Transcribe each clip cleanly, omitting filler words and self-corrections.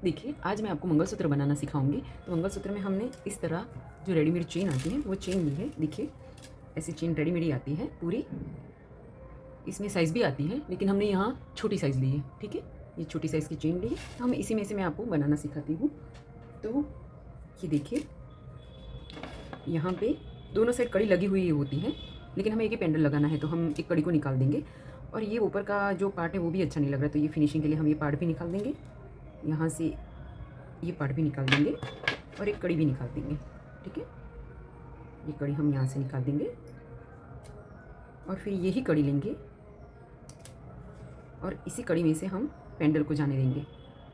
देखिए, आज मैं आपको मंगलसूत्र बनाना सिखाऊंगी। तो मंगलसूत्र में हमने इस तरह जो रेडीमेड चेन आती है वो चेन ली है। देखिए, ऐसी चेन रेडीमेड ही आती है पूरी। इसमें साइज़ भी आती है, लेकिन हमने यहाँ छोटी साइज़ ली है। ठीक है, ये छोटी साइज़ की चेन ली है। तो हम इसी में से मैं आपको बनाना सिखाती हूँ। तो ये देखिए, यहाँ पे दोनों साइड कड़ी लगी हुई होती है, लेकिन हमें एक ही पेंडल लगाना है, तो हम एक कड़ी को निकाल देंगे। और ये ऊपर का जो पार्ट है वो भी अच्छा नहीं लग रहा है, तो ये फिनिशिंग के लिए हम ये पार्ट भी निकाल देंगे। यहाँ से ये पार्ट भी निकाल देंगे और एक कड़ी भी निकाल देंगे। ठीक है, ये कड़ी हम यहाँ से निकाल देंगे और फिर यही कड़ी लेंगे और इसी कड़ी में से हम पेंडल को जाने देंगे।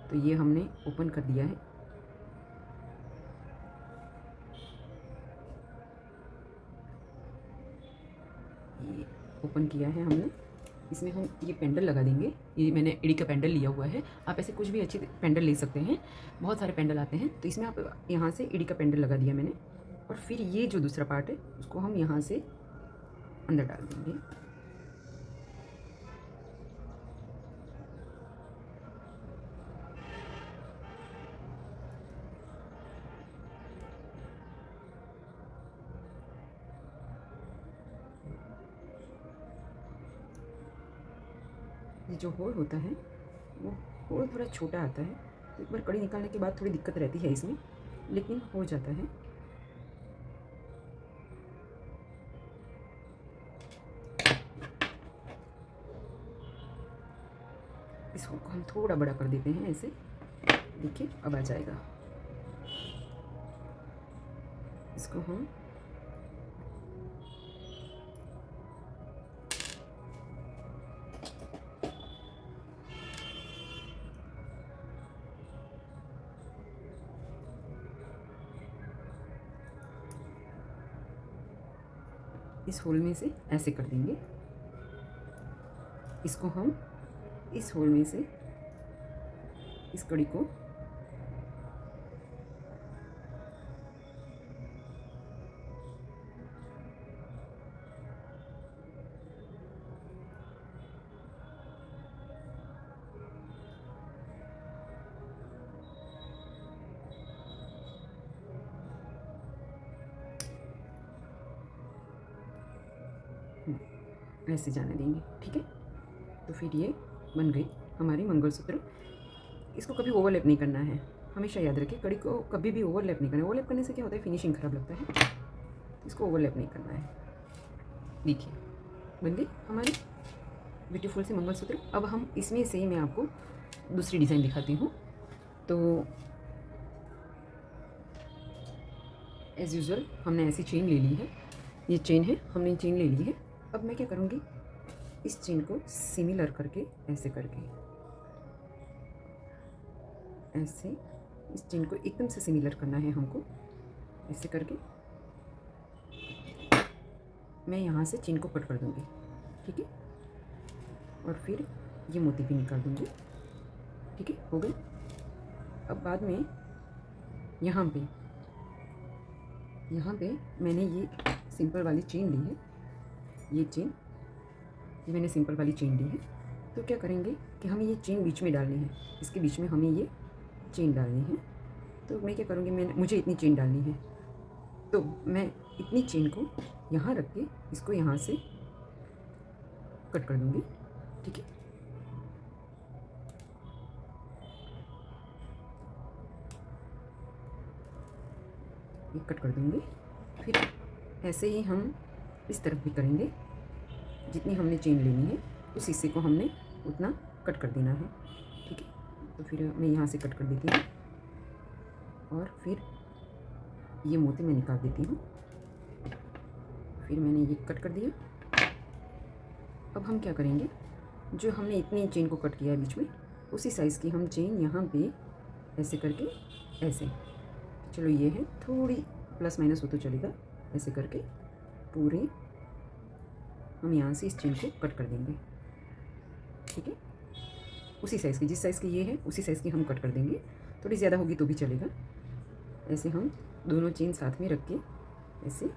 तो ये हमने ओपन कर दिया है। ये ओपन किया है हमने। इसमें हम ये पेंडल लगा देंगे। ये मैंने एड़ी का पेंडल लिया हुआ है। आप ऐसे कुछ भी अच्छे पेंडल ले सकते हैं, बहुत सारे पेंडल आते हैं। तो इसमें आप यहाँ से एड़ी का पेंडल लगा दिया मैंने। और फिर ये जो दूसरा पार्ट है उसको हम यहाँ से अंदर डाल देंगे। ये जो होल होता है वो होल थोड़ा छोटा आता है, तो एक बार कड़ी निकालने के बाद थोड़ी दिक्कत रहती है इसमें, लेकिन हो जाता है। इस होल को हम थोड़ा बड़ा कर देते हैं ऐसे। देखिए, अब आ जाएगा। इसको हम इस होल में से ऐसे कर देंगे। इसको हम इस होल में से इस कड़ी को ऐसे जाने देंगे। ठीक है, तो फिर ये बन गई हमारी मंगलसूत्र। इसको कभी ओवरलैप नहीं करना है, हमेशा याद रखें। कड़ी को कभी भी ओवरलैप नहीं करना है। ओवरलैप करने से क्या होता है, फिनिशिंग ख़राब लगता है। इसको ओवरलैप नहीं करना है। देखिए, बन गई हमारी ब्यूटीफुल सी मंगलसूत्र। अब हम इसमें से मैं आपको दूसरी डिज़ाइन दिखाती हूँ। तो एज़ यूजुअल हमने ऐसी चेन ले ली है। ये चेन है, हमने चेन ले ली है। अब मैं क्या करूँगी, इस चेन को सिमिलर करके ऐसे करके ऐसे इस चेन को एकदम से सिमिलर करना है हमको। ऐसे करके मैं यहाँ से चेन को कट कर दूँगी। ठीक है, और फिर ये मोती भी निकाल दूँगी। ठीक है, हो गई। अब बाद में यहाँ पे मैंने ये सिंपल वाली चेन ली है। ये मैंने सिंपल वाली चेन ली है। तो क्या करेंगे कि हमें ये चेन बीच में डालनी है। इसके बीच में हमें ये चेन डालनी है। तो मैं क्या करूँगी, मुझे इतनी चेन डालनी है, तो मैं इतनी चेन को यहाँ रख के इसको यहाँ से कट कर दूँगी। ठीक है, ये कट कर दूँगी। फिर ऐसे ही हम इस तरफ भी करेंगे। जितनी हमने चेन लेनी है उस हिस्से को हमने उतना कट कर देना है। ठीक है, तो फिर मैं यहाँ से कट कर देती हूँ और फिर ये मोती मैं निकाल देती हूँ। फिर मैंने ये कट कर दिया। अब हम क्या करेंगे, जो हमने इतनी चेन को कट किया है बीच में, उसी साइज़ की हम चेन यहाँ पे ऐसे करके ऐसे, चलो ये है, थोड़ी प्लस माइनस हो तो चलेगा, ऐसे करके पूरे हम यहाँ से इस चेन को कट कर देंगे। ठीक है, उसी साइज़ की, जिस साइज़ की ये है उसी साइज़ की हम कट कर देंगे। थोड़ी ज़्यादा होगी तो भी चलेगा। ऐसे हम दोनों चेन साथ में रख के ऐसे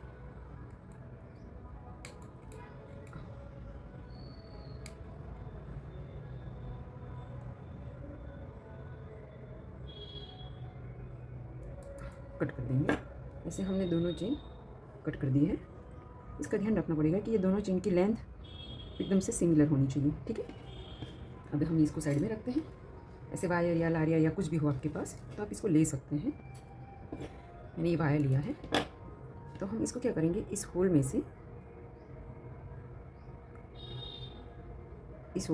कट कर देंगे। ऐसे हमने दोनों चेन कट कर दी है। इसका ध्यान रखना पड़ेगा कि ये दोनों चेन की लेंथ एकदम से सिमिलर होनी चाहिए, ठीक है। अब हम इसको साइड में रखते हैं। ऐसे वायर या लारिया या कुछ भी हो आपके पास तो आप इसको ले सकते हैं। मैंने ये वायर लिया है, तो हम इसको क्या करेंगे, इस होल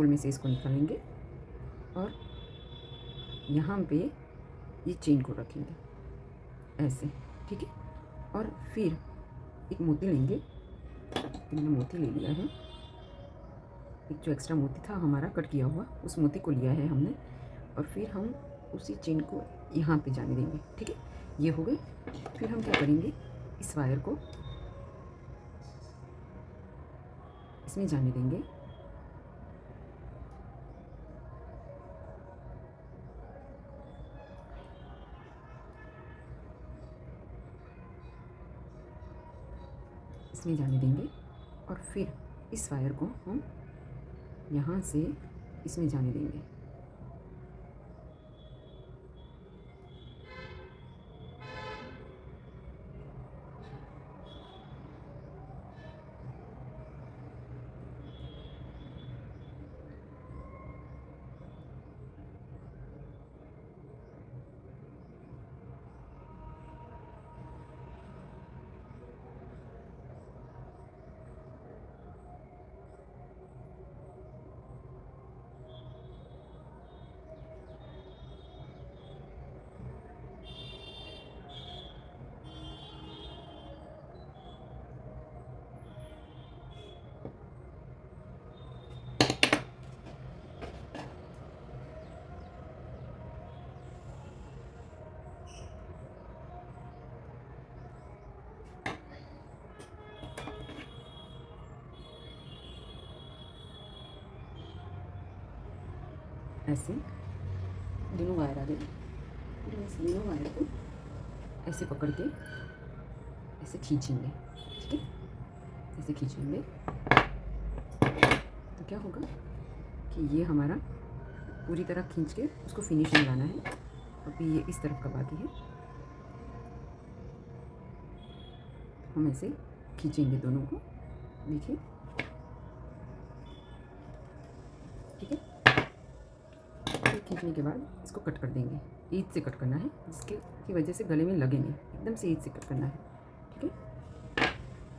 में से इसको निकालेंगे और यहाँ पे ये चेन को रखेंगे ऐसे, ठीक है। और फिर एक मोती लेंगे। मैंने मोती ले लिया है, एक जो एक्स्ट्रा मोती था हमारा कट किया हुआ, उस मोती को लिया है हमने। और फिर हम उसी चेन को यहाँ पे जाने देंगे, ठीक है। ये हो गई। फिर हम क्या करेंगे, इस वायर को इसमें जाने देंगे। इसमें जाने देंगे और फिर इस वायर को हम यहाँ से इसमें जाने देंगे। ऐसे दोनों वायर आ गए। फिर इस दोनों वायर को ऐसे पकड़ के ऐसे खींचेंगे, ठीक है। ऐसे खींचेंगे तो क्या होगा कि ये हमारा पूरी तरह खींच के उसको फिनिशिंग लाना है। अभी ये इस तरफ का बाकी है, हम ऐसे खींचेंगे दोनों को, देखिए, ठीक है। फिर खींचने के बाद इसको कट कर देंगे। ईद से कट करना है, जिसके की वजह से गले में लगे नहीं, एकदम से ईद से कट करना है, ठीक है।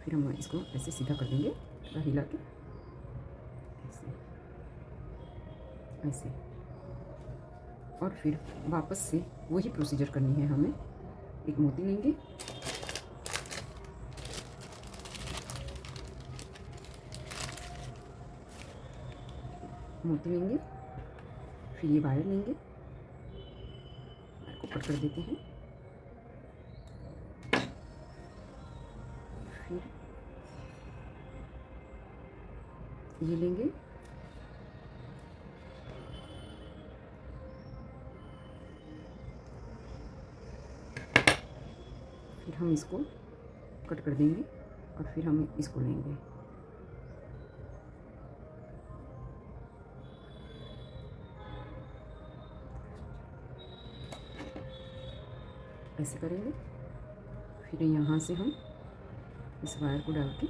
फिर हम इसको ऐसे सीधा कर देंगे, थोड़ा हिला के ऐसे ऐसे। और फिर वापस से वही प्रोसीजर करनी है हमें। एक मोती लेंगे, फिर ये वायर लेंगे, वायर को कट कर देते हैं। फिर ये लेंगे, फिर हम इसको कट कर देंगे और फिर हम इसको लेंगे। ऐसे करेंगे। फिर यहाँ से हम इस वायर को डाल के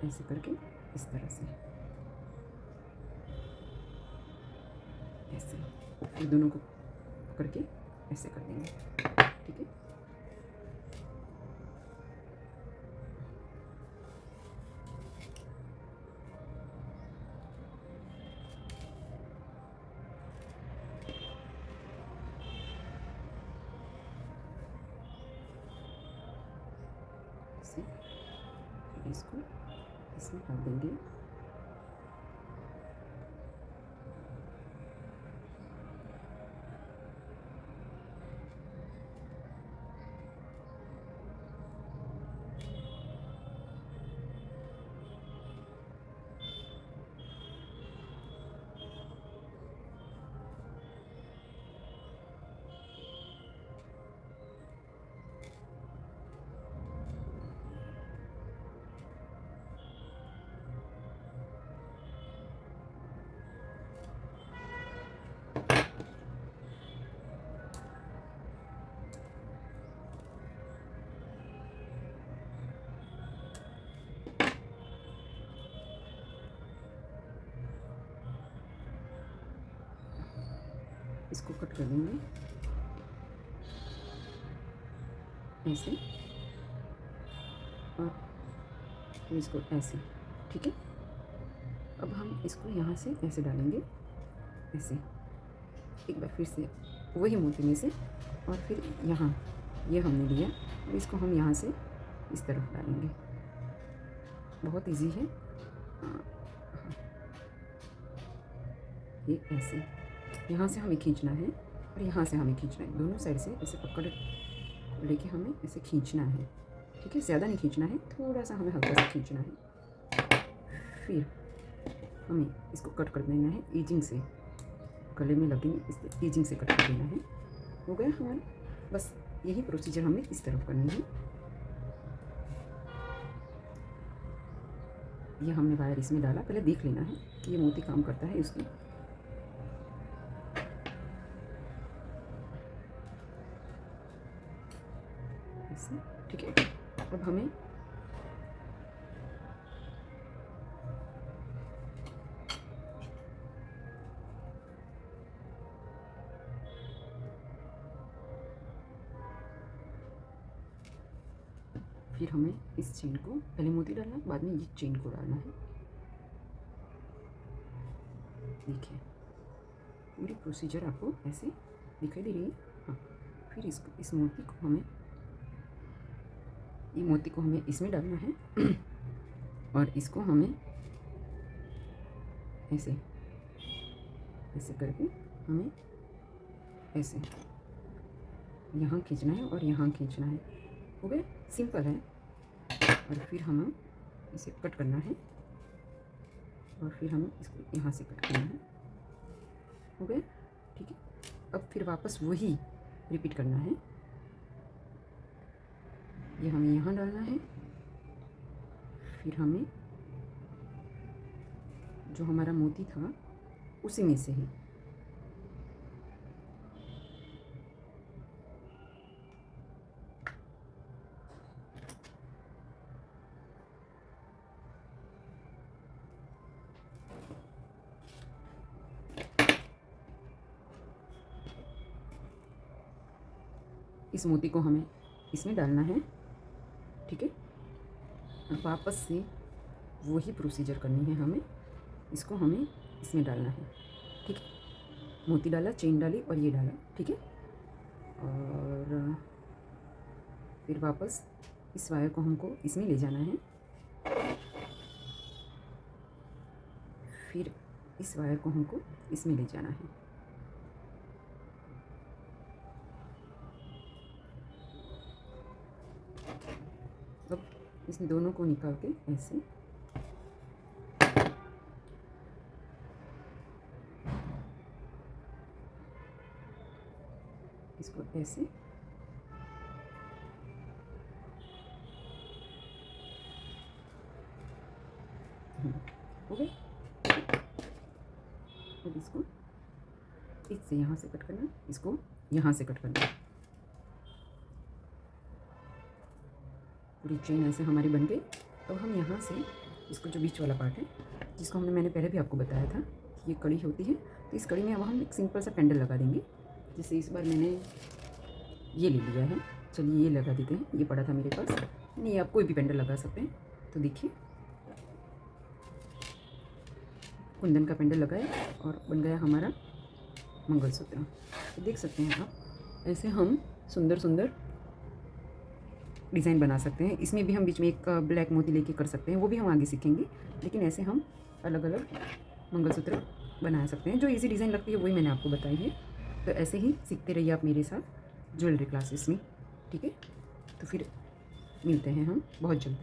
ऐसे करके इस तरह से ऐसे, फिर दोनों को पकड़ के ऐसे कर देंगे, ठीक है। इसको इसमें डाल देंगे। इसको कट कर देंगे ऐसे, और फिर इसको ऐसे, ठीक है। अब हम इसको यहाँ से ऐसे डालेंगे, ऐसे एक बार फिर से वही मोती में से, और फिर यहाँ ये हमने लिया, अब इसको हम यहाँ से इस तरफ डालेंगे। बहुत इजी है। ये ऐसे यहाँ से हमें खींचना है और यहाँ से हमें खींचना है, दोनों साइड से ऐसे पकड़ लेके हमें ऐसे खींचना है, ठीक है। ज़्यादा नहीं खींचना है, थोड़ा सा हमें हल्का सा खींचना है। फिर हमें इसको कट कर देना है ईजिंग से, गले में लगेंगे इस ईजिंग से कट कर देना है। हो गया हमारा, बस यही प्रोसीजर हमें इस तरफ करनी है। ये हमने वायर इसमें डाला, पहले देख लेना है कि ये मोती काम करता है इसमें। ऐसे, ठीक है। अब हमें इस चेन को, पहले मोती डालना है, बाद में ये चेन को डालना है। देखिए पूरी प्रोसीजर आपको ऐसे दिखाई दे रही है। हाँ, फिर इसको, इस मोती को हमें, ये मोती को हमें इसमें डालना है और इसको हमें ऐसे ऐसे करके हमें ऐसे यहाँ खींचना है और यहाँ खींचना है। हो गया, सिंपल है। और फिर हमें इसे कट करना है और फिर हमें इसको यहाँ से कट करना है। हो गया, ठीक है। अब फिर वापस वही रिपीट करना है। ये हमें यहाँ डालना है, फिर हमें जो हमारा मोती था उसी में से ही इस मोती को हमें इसमें डालना है, ठीक है। और वापस से वही प्रोसीजर करनी है हमें, इसको हमें इसमें डालना है, ठीक है। मोती डाला, चेन डाली और ये डाला, ठीक है। और फिर वापस इस वायर को हमको इसमें ले जाना है, फिर इस वायर को हमको इसमें ले जाना है। अब इसमें दोनों को निकाल के ऐसे इसको ऐसे हो गए। अब इसको इससे यहाँ से कट करना, इसको यहाँ से कट करना। पूरी चेन ऐसे हमारी बन गई। अब हम यहाँ से इसको, जो बीच वाला पार्ट है जिसको मैंने पहले भी आपको बताया था कि ये कड़ी होती है, तो इस कड़ी में अब हम एक सिंपल सा पेंडल लगा देंगे। जैसे इस बार मैंने ये ले लिया है, चलिए ये लगा देते हैं, ये पड़ा था मेरे पास। नहीं, आप कोई भी पेंडल लगा सकते हैं। तो देखिए कुंदन का पेंडल लगाया और बन गया हमारा मंगलसूत्र। तो देख सकते हैं आप, ऐसे हम सुंदर सुंदर डिज़ाइन बना सकते हैं। इसमें भी हम बीच में एक ब्लैक मोती लेके कर सकते हैं, वो भी हम आगे सीखेंगे। लेकिन ऐसे हम अलग अलग मंगलसूत्र बना सकते हैं। जो इजी डिज़ाइन लगती है वही मैंने आपको बताई है। तो ऐसे ही सीखते रहिए आप मेरे साथ ज्वेलरी क्लासेस में, ठीक है। तो फिर मिलते हैं हम बहुत जल्द।